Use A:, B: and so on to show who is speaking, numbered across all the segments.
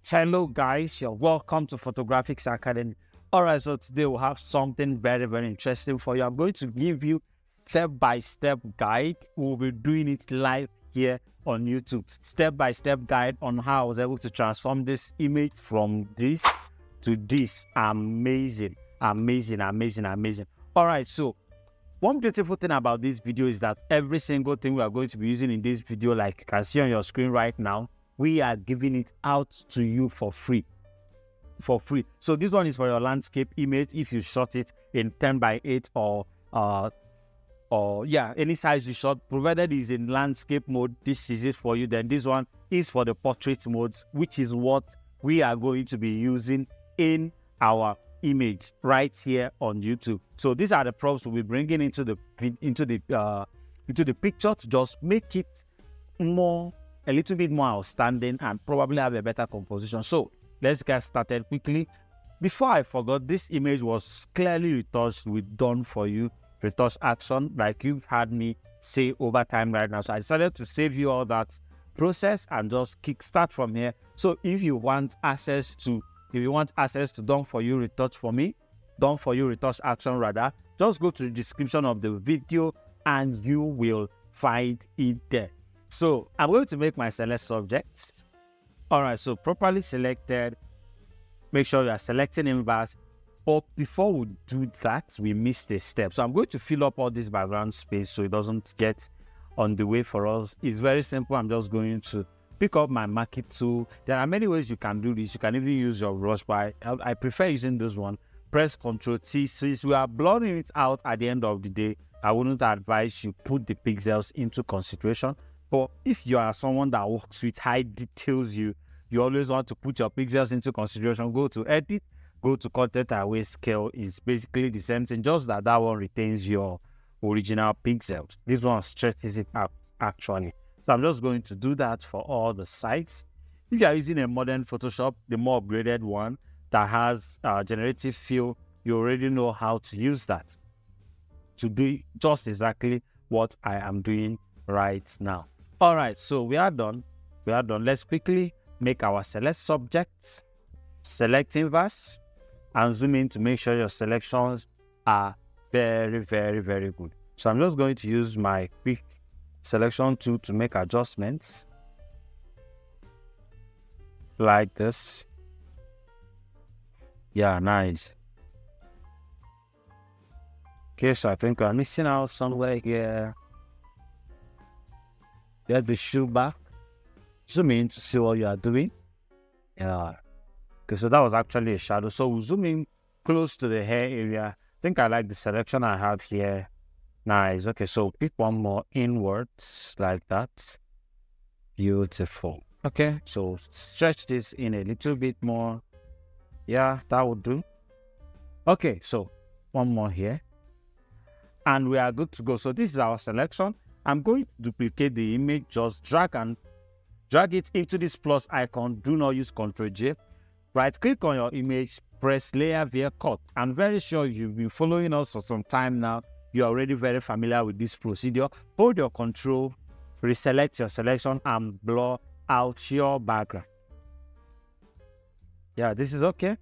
A: Hello guys, you're welcome to Photographics Academy. Alright, so today we'll have something very interesting for you. I'm going to give you step-by-step guide. We'll be doing it live here on YouTube. Step-by-step guide on how I was able to transform this image from this to this. Amazing. Alright, so one beautiful thing about this video is that every single thing we are going to be using in this video, like you can see on your screen right now, we are giving it out to you for free. So this one is for your landscape image. If you shot it in 10:8 or any size you shot, provided it's in landscape mode, this is it for you. Then this one is for the portrait modes, which is what we are going to be using in our image right here on YouTube. So these are the props we'll be bringing into the picture to just make it a little bit more outstanding and probably have a better composition. So let's get started quickly. Before I forgot, this image was clearly retouched with done for you retouch action, like you've had me say over time right now. So I decided to save you all that process and just kickstart from here. So if you want access to done for you retouch action rather, just go to the description of the video and you will find it there. So I'm going to make my select subjects. Alright, so properly selected. Make sure you are selecting inverse. But before we do that, we missed a step. So I'm going to fill up all this background space so it doesn't get on the way for us. It's very simple. I'm just going to pick up my marquee tool. There are many ways you can do this. You can even use your brush, but I prefer using this one. Press Ctrl T. Since we are blurring it out at the end of the day, I wouldn't advise you put the pixels into consideration. But if you are someone that works with high details, you always want to put your pixels into consideration, go to edit, go to content away scale. Is basically the same thing, just that one retains your original pixels. This one stretches it out actually. So I'm just going to do that for all the sites. If you are using a modern Photoshop, the more upgraded one that has generative fill, you already know how to use that to do just exactly what I am doing right now. All right, so we are done. Let's quickly make our select subject, select inverse, and zoom in to make sure your selections are very good. So I'm just going to use my quick selection tool to make adjustments like this. Yeah, nice. Okay, so I think I'm missing out somewhere here. Get the shoe back. Zoom in to see what you are doing. Yeah. Okay, so that was actually a shadow. So we'll zoom in close to the hair area. I think I like the selection I have here. Nice. Okay, so pick one more inwards like that. Beautiful. Okay, so stretch this in a little bit more. Yeah, that would do. Okay, so one more here. And we are good to go. So this is our selection. I'm going to duplicate the image. Just drag it into this plus icon. Do not use Ctrl J. Right click on your image, press layer via cut. I'm very sure you've been following us for some time now. You're already very familiar with this procedure. Hold your control, reselect your selection, and blur out your background. Yeah, this is okay.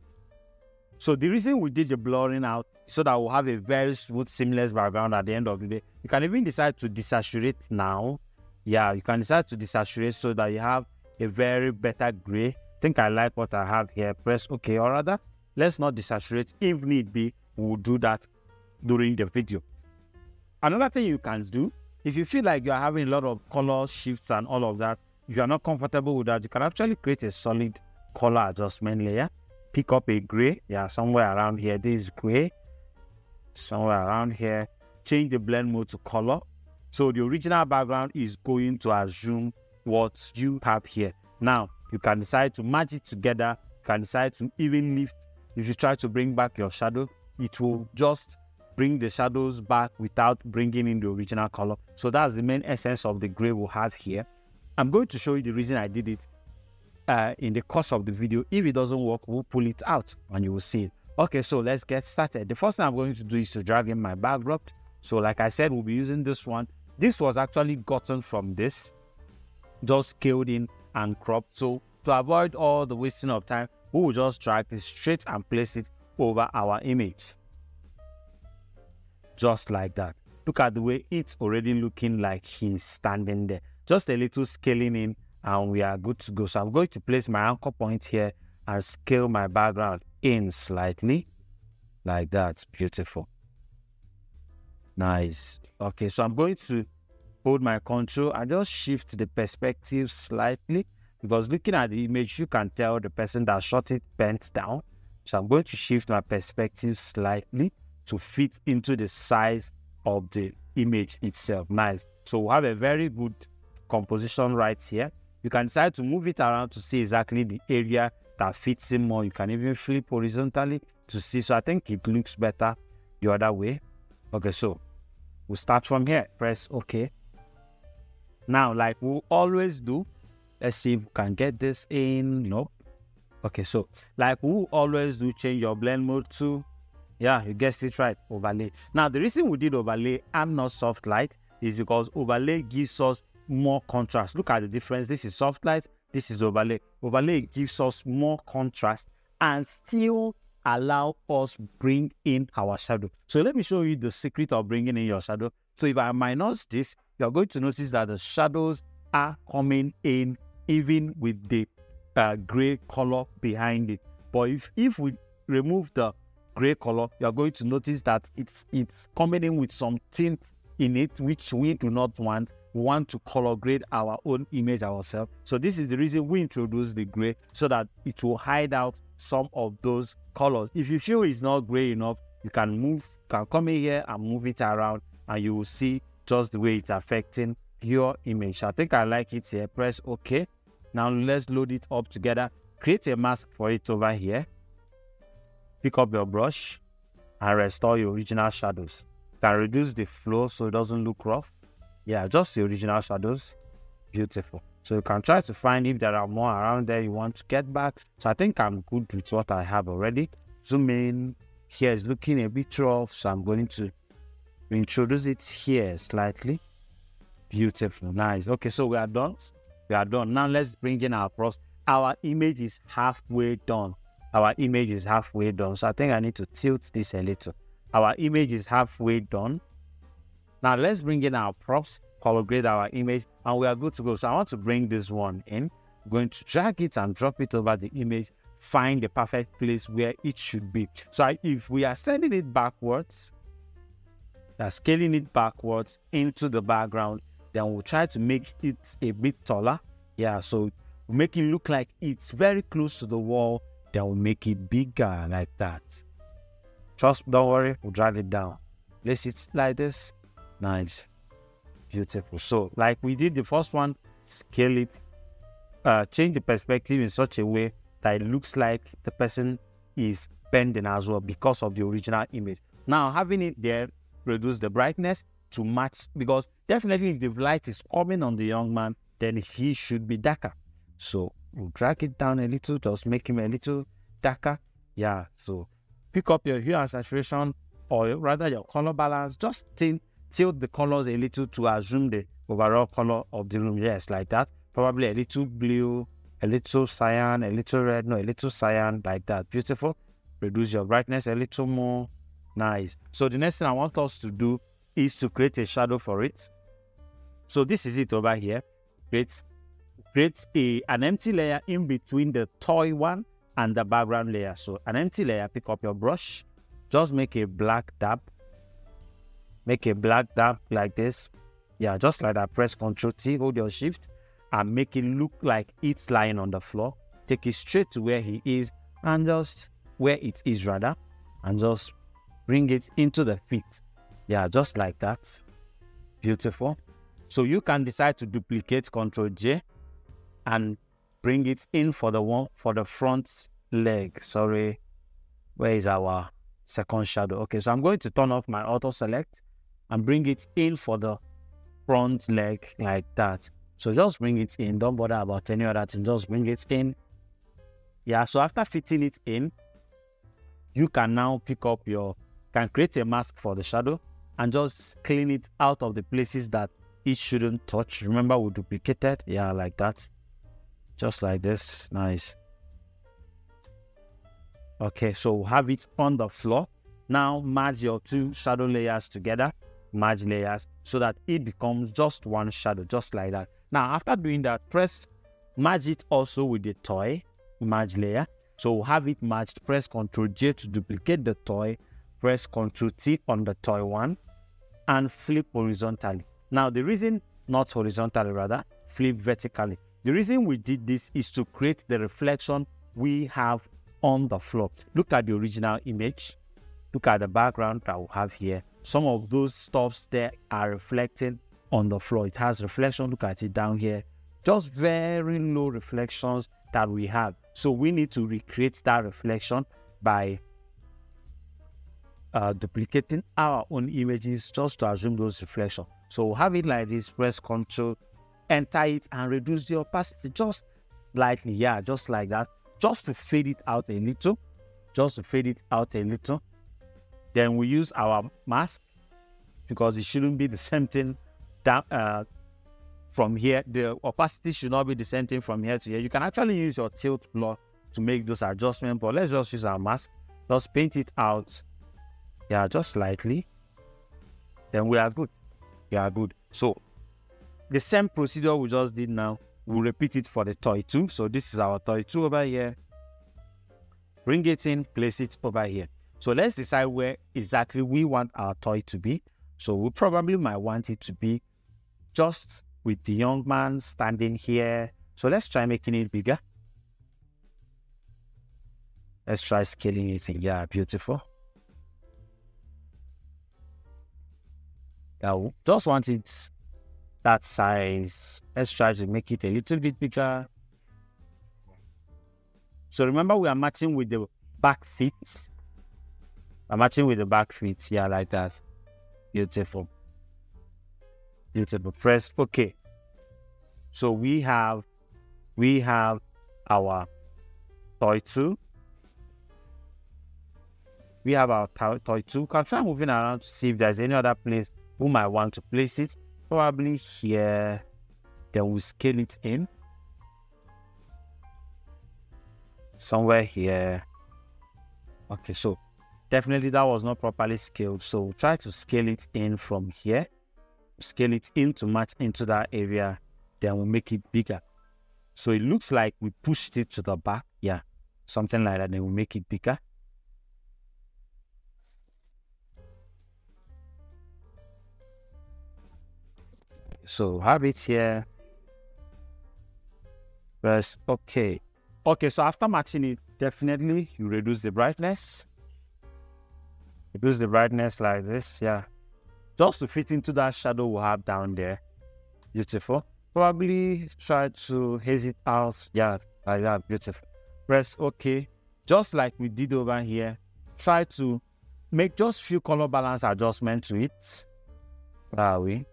A: So the reason we did the blurring out so that we'll have a very smooth, seamless background at the end of the day. You can even decide to desaturate now. Yeah, you can decide to desaturate so that you have a very better gray. I think I like what I have here. Press OK, or rather, let's not desaturate. If need be, we'll do that during the video. Another thing you can do, if you feel like you're having a lot of color shifts and all of that, if you're not comfortable with that, you can actually create a solid color adjustment layer. Pick up a gray, yeah, somewhere around here. This is gray, somewhere around here. Change the blend mode to color. So the original background is going to assume what you have here. Now, you can decide to match it together. You can decide to even lift. If you try to bring back your shadow, it will just bring the shadows back without bringing in the original color. So that's the main essence of the gray we'll have here. I'm going to show you the reason I did it in the course of the video. If it doesn't work, we'll pull it out and you will see it. Okay, so let's get started. The first thing I'm going to do is to drag in my backdrop. So like I said, we'll be using this one. This was actually gotten from this, just scaled in and cropped. So to avoid all the wasting of time, we will just drag this straight and place it over our image. Just like that. Look at the way it's already looking like he's standing there. Just a little scaling in and we are good to go. So I'm going to place my anchor point here and scale my background in slightly. Like that. Beautiful. Nice. Okay, so I'm going to hold my control and just shift the perspective slightly, because looking at the image, you can tell the person that shot it bent down. So I'm going to shift my perspective slightly to fit into the size of the image itself. Nice. So we have a very good composition right here. You can decide to move it around to see exactly the area that fits in more. You can even flip horizontally to see. So I think it looks better the other way. Okay, so we'll start from here. Press OK. Now, like we'll always do, let's see if we can get this in. Nope. Okay, so like we'll always do, change your blend mode to, yeah, you guessed it right, overlay. Now, the reason we did overlay and not soft light is because overlay gives us more contrast. Look at the difference. This is soft light, this is overlay. Overlay gives us more contrast and still allow us bring in our shadow. So let me show you the secret of bringing in your shadow. So if I minus this, you're going to notice that the shadows are coming in even with the gray color behind it. But if we remove the gray color, you're going to notice that it's coming in with some tint in it, which we do not want. We want to color grade our own image ourselves. So this is the reason we introduce the gray, so that it will hide out some of those colors. If you feel it's not gray enough, you can come in here and move it around, and you will see just the way it's affecting your image. I think I like it here. Press OK. Now let's load it up together. Create a mask for it over here. Pick up your brush and restore your original shadows. You can reduce the flow so it doesn't look rough. Yeah, just the original shadows. Beautiful. So you can try to find if there are more around there you want to get back. So I think I'm good with what I have already. Zoom in. Here is looking a bit rough, so I'm going to introduce it here slightly. Beautiful. Nice. Okay, so we are done. We are done. Now let's bring in our props. Our image is halfway done. Our image is halfway done. So I think I need to tilt this a little. Our image is halfway done. Now let's bring in our props, color grade our image, and we are good to go. So I want to bring this one in. I'm going to drag it and drop it over the image. Find the perfect place where it should be. So if we are sending it backwards, scaling it backwards into the background, then we'll try to make it a bit taller. Yeah, so we'll make it look like it's very close to the wall. Then we'll make it bigger like that. Don't worry, we'll drag it down. Place it like this. Nice. Beautiful. So like we did the first one, scale it, change the perspective in such a way that it looks like the person is bending as well because of the original image. Now having it there, reduce the brightness to match, because definitely if the light is coming on the young man, then he should be darker. So we'll drag it down a little, just make him a little darker. Yeah, so pick up your hue and saturation, or rather your color balance. Just tilt the colors a little to assume the overall color of the room. Yes, like that. Probably a little blue, a little cyan, a little red, no, a little cyan, like that. Beautiful. Reduce your brightness a little more. Nice. So the next thing I want us to do is to create a shadow for it. So this is it over here. Create an empty layer in between the toy one and the background layer. So an empty layer, pick up your brush, just make a black dab. Make a black dab like this. Yeah, just like that. Press Ctrl T, hold your shift, and make it look like it's lying on the floor. Take it straight to where he is, and just where it is rather, and just bring it into the feet. Yeah, just like that. Beautiful. So you can decide to duplicate, Ctrl J, and bring it in for the one for the front leg. Sorry, where is our second shadow? Okay, so I'm going to turn off my auto select and bring it in for the front leg like that. So just bring it in. Don't bother about any other thing. Just bring it in. Yeah, so after fitting it in, you can now can create a mask for the shadow and just clean it out of the places that it shouldn't touch. Remember, we duplicated. Yeah, like that. just like this. Nice. Okay, so have it on the floor. Now merge your two shadow layers together, merge layers, so that it becomes just one shadow, just like that. Now after doing that, merge it also with the toy, merge layer. So have it merged, press Ctrl J to duplicate the toy, press Ctrl T on the toy one, and flip horizontally. Now the reason, not horizontally rather, flip vertically. The reason we did this is to create the reflection we have on the floor. Look at the original image. Look at the background that we have here. Some of those stuffs there are reflecting on the floor. It has reflection. Look at it down here. Just very low reflections that we have. So we need to recreate that reflection by duplicating our own images just to assume those reflections. So we'll have it like this, press Ctrl, enter it, and reduce the opacity just slightly. Yeah, just like that. Just to fade it out a little. Just to fade it out a little. Then we use our mask, because it shouldn't be the same thing that, from here. The opacity should not be the same thing from here to here. You can actually use your tilt blur to make those adjustments, but let's just use our mask. Just paint it out. Yeah, just slightly. Then we are good. We are good. So the same procedure we just did now, we'll repeat it for the toy 2. So this is our toy 2 over here. Bring it in, place it over here. So let's decide where exactly we want our toy to be. So we probably might want it to be just with the young man standing here. So let's try making it bigger. Let's try scaling it in. Yeah, beautiful. Yeah, just want it that size. Let's try to make it a little bit bigger. So remember, we are matching with the back feet. I'm matching with the back feet. Yeah, like that. Beautiful. Beautiful. Press OK. So we have our toy 2. We have our toy 2. Can try moving around to see if there's any other place we might want to place it. Probably here. Then we'll scale it in. Somewhere here. Okay, so definitely that was not properly scaled. So try to scale it in from here. Scale it in to match into that area. Then we'll make it bigger. So it looks like we pushed it to the back. Yeah, something like that. Then we'll make it bigger. So have it here. Press OK. Okay, so after matching it, definitely you reduce the brightness. Reduce the brightness like this, yeah. Just to fit into that shadow we have down there. Beautiful. Probably try to haze it out. Yeah, like that. Beautiful. Press OK. Just like we did over here. Try to make just few color balance adjustment to it. Where are we?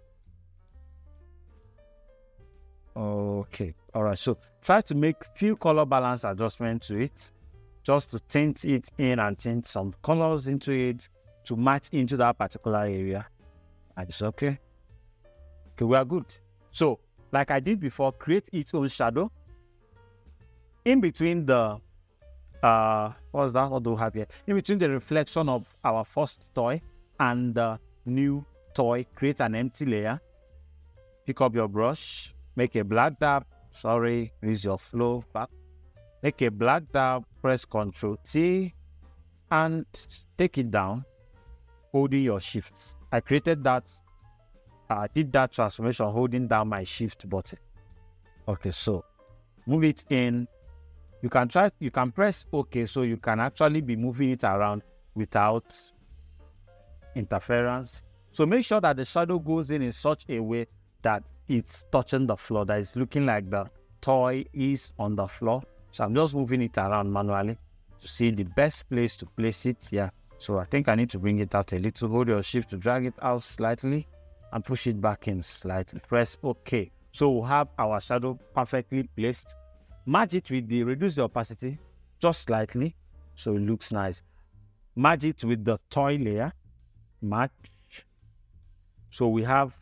A: Okay. All right. So try to make few color balance adjustment to it. Just to tint it in and tint some colors into it to match into that particular area. And it's okay. Okay, we are good. So, like I did before, create its own shadow. In between the, what's that? What do we have here? In between the reflection of our first toy and the new toy, create an empty layer. Pick up your brush, make a black dab. Sorry, use your flow back. Make a black dab, press Ctrl T, and take it down, holding your shift. I created that, I did that transformation holding down my shift button. Okay, so move it in. You can press OK, so you can actually be moving it around without interference. So make sure that the shadow goes in such a way that it's touching the floor, that it's looking like the toy is on the floor. So I'm just moving it around manually to see the best place to place it. Yeah. So I think I need to bring it out a little. Hold your shift to drag it out slightly and push it back in slightly. Press OK. So we'll have our shadow perfectly placed. Merge it with reduce the opacity just slightly so it looks nice. Merge it with the toy layer. Merge. So we have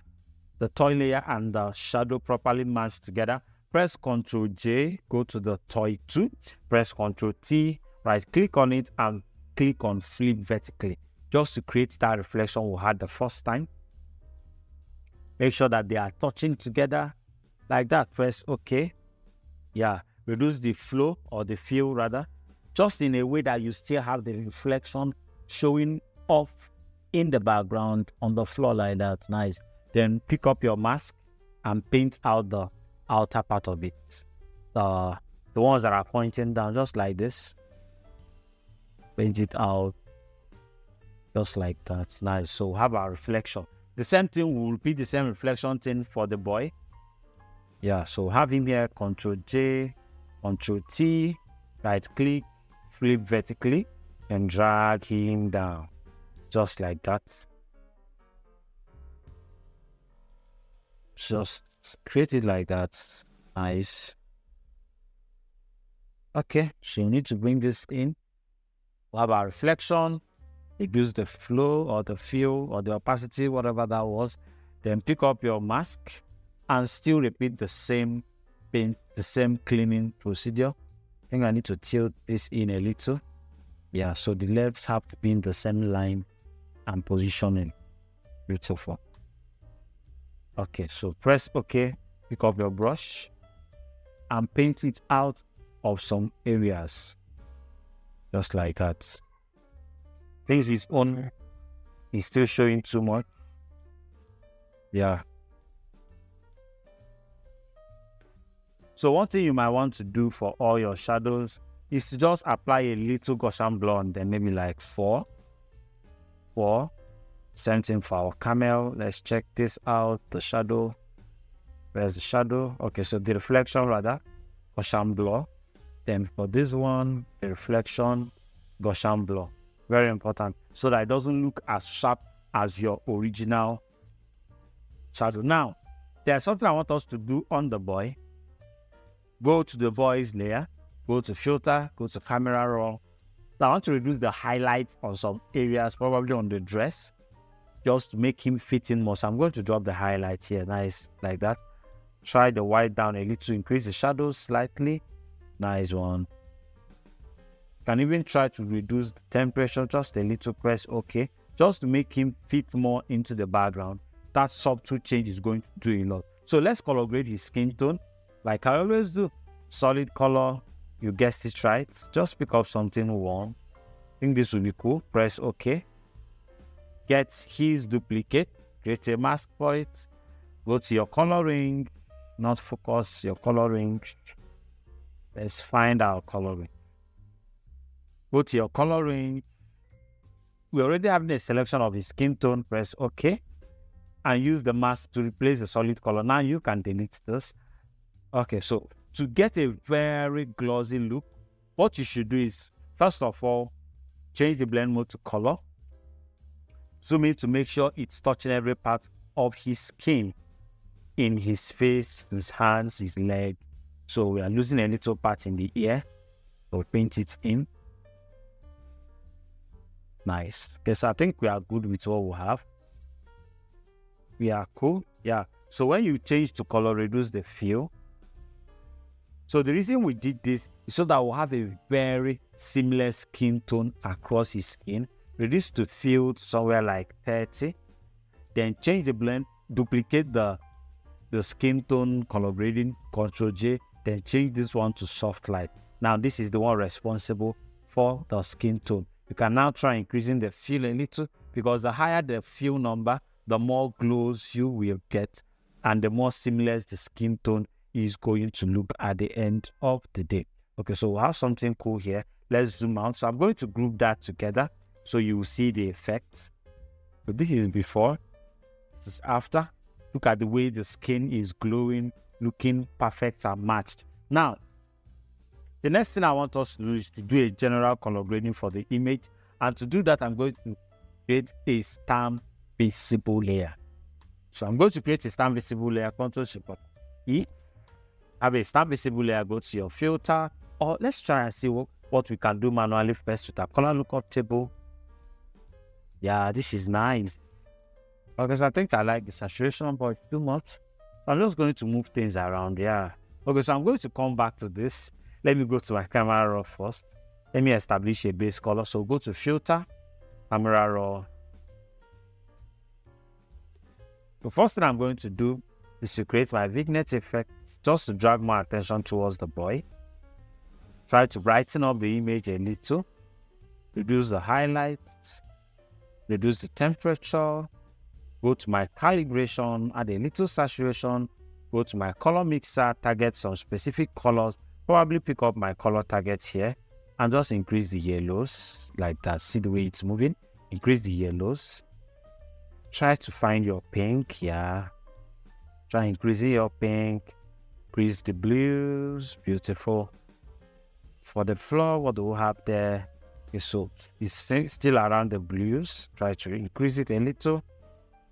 A: the toy layer and the shadow properly merged together. press Ctrl J, go to the toy 2, press Ctrl T, right click on it and click on flip vertically, just to create that reflection we had the first time. Make sure that they are touching together like that. Press OK. Yeah, reduce the flow or the feel rather, just in a way that you still have the reflection showing off in the background on the floor like that. Nice. Then pick up your mask and paint out the outer part of it. The ones that are pointing down, just like this. Paint it out just like that. Nice. So have our reflection. The same thing, we'll repeat the same reflection thing for the boy. Yeah, so have him here, Ctrl J, Ctrl T, right click, flip vertically, and drag him down. Just like that. Just create it like that. Nice. Okay, so you need to bring this in. We'll have our reflection, reduce the flow or the feel or the opacity, whatever that was. Then pick up your mask and still repeat the same paint, the same cleaning procedure. I think I need to tilt this in a little. Yeah, so the levels have to be in the same line and positioning. Beautiful. Okay, so press OK, pick up your brush and paint it out of some areas. Just like that. Things his own is still showing too much. Yeah. So one thing you might want to do for all your shadows is to just apply a little Gaussian blonde, then maybe like 4. Same thing for our camel. Let's check this out. The shadow. Where's the shadow? Okay, so the reflection rather, Gaussian blur. Then for this one, the reflection, Gaussian blur. Very important, so that it doesn't look as sharp as your original shadow. Now, there's something I want us to do on the boy. Go to the voice layer, go to filter, go to camera raw. Now I want to reduce the highlights on some areas, probably on the dress, just to make him fit in more. So I'm going to drop the highlights here, nice, like that. Try the white down a little, increase the shadows slightly. Nice one. Can even try to reduce the temperature just a little, press OK, just to make him fit more into the background. That subtle change is going to do a lot. So let's color grade his skin tone. Like I always do, solid color, you guessed it right. Just pick up something warm. I think this will be cool. Press OK. Get his duplicate, create a mask for it. Go to your coloring, not focus, your coloring. Let's find our coloring. Go to your coloring. We already have a selection of his skin tone. Press OK. And use the mask to replace the solid color. Now you can delete this. Okay, so to get a very glossy look, what you should do is, first of all, change the blend mode to color. Zoom in to make sure it's touching every part of his skin, in his face, his hands, his leg. So we are losing a little part in the ear. So paint it in. Nice. Okay, so I think we are good with what we have. We are cool. Yeah. So when you change to color, reduce the feel. So the reason we did this is so that we'll have a very similar skin tone across his skin. Reduce to field somewhere like 30. Then change the blend, duplicate the skin tone color grading, Ctrl J, then change this one to soft light. Now this is the one responsible for the skin tone. You can now try increasing the feel a little, because the higher the feel number, the more glows you will get and the more seamless the skin tone is going to look at the end of the day. Okay, so we'll have something cool here. Let's zoom out. So I'm going to group that together so you will see the effects. So this is before, this is after. Look at the way the skin is glowing, looking perfect and matched. Now, the next thing I want us to do is to do a general color grading for the image. And to do that, I'm going to create a stamp visible layer. So I'm going to create a stamp visible layer, Ctrl-Shift-E. Have a stamp visible layer, go to your filter, or let's try and see what we can do manually first with our color lookup table. Yeah, this is nice. Okay, so I think I like the saturation, but too much. So I'm just going to move things around. Yeah, Okay, so I'm going to come back to this. Let me go to my camera raw first. Let me establish a base color. So go to filter, camera raw. The first thing I'm going to do is to create my vignette effect, just to drag my attention towards the boy. Try to brighten up the image a little. Reduce the highlights. Reduce the temperature. Go to my calibration, add a little saturation. Go to my color mixer, target some specific colors. Probably pick up my color targets here and just increase the yellows like that. See the way it's moving? Increase the yellows. Try to find your pink, yeah. Try increasing your pink. Increase the blues, beautiful. For the floor, what do we have there? Okay, so it's still around the blues. Try to increase it a little.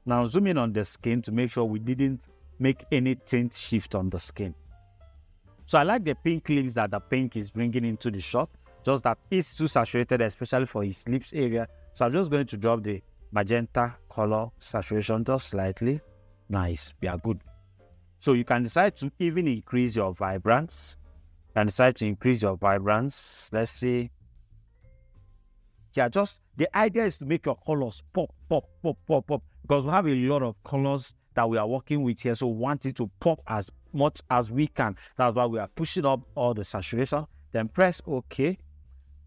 A: Now zoom in on the skin to make sure we didn't make any tint shift on the skin. So I like the pink lips that the pink is bringing into the shot. Just that it's too saturated, especially for his lips area. So I'm just going to drop the magenta color saturation just slightly. Nice, we are good. So you can decide to even increase your vibrance. You can decide to increase your vibrance. Let's see. Yeah, just the idea is to make your colors pop, pop, pop, pop, pop. Because we have a lot of colors that we are working with here. So we want it to pop as much as we can. That's why we are pushing up all the saturation. Then press OK.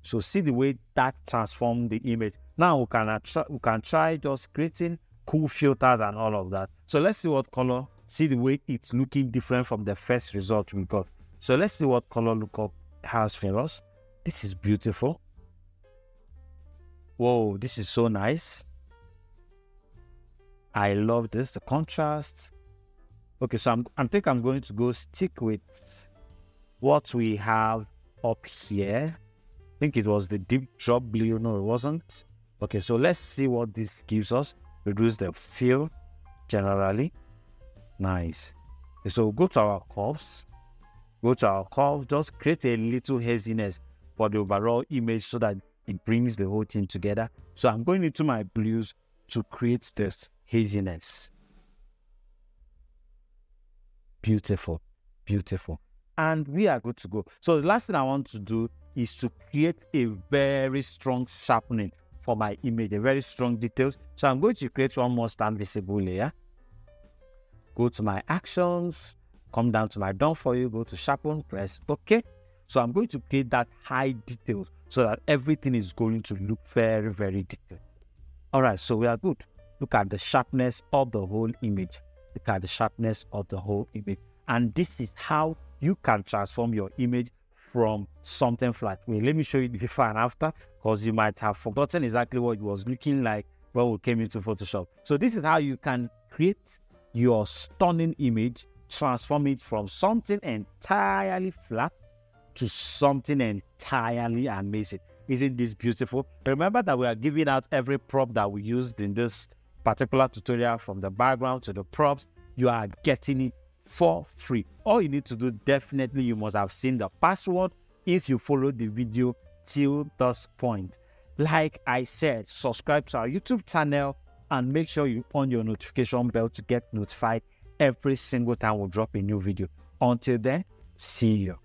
A: So see the way that transforms the image. Now we can try just creating cool filters and all of that. So let's see what color. See the way it's looking different from the first result we got. So let's see what color lookup has for us. This is beautiful. Whoa, this is so nice. I love this, the contrast. Okay, so I think I'm going to go stick with what we have up here. I think it was the deep drop blue. No, it wasn't. Okay, so let's see what this gives us. Reduce the fill generally. Nice. Okay, so go to our curves. Go to our curve. Just create a little haziness for the overall image so that it brings the whole thing together. So I'm going into my blues to create this haziness. Beautiful, beautiful. And we are good to go. So the last thing I want to do is to create a very strong sharpening for my image, a very strong details. So I'm going to create one more stand visible layer. Go to my actions, come down to my done for you, go to sharpen, press OK. So I'm going to create that high details so that everything is going to look very, very detailed. All right, so we are good. Look at the sharpness of the whole image. Look at the sharpness of the whole image. And this is how you can transform your image from something flat. Wait, let me show you the before and after, because you might have forgotten exactly what it was looking like when we came into Photoshop. So this is how you can create your stunning image, transform it from something entirely flat to something entirely amazing. Isn't this beautiful? Remember that we are giving out every prop that we used in this particular tutorial, from the background to the props. You are getting it for free. All you need to do, definitely you must have seen the password if you followed the video till this point. Like I said, subscribe to our YouTube channel and make sure you on your notification bell to get notified every single time we drop a new video. Until then, see you.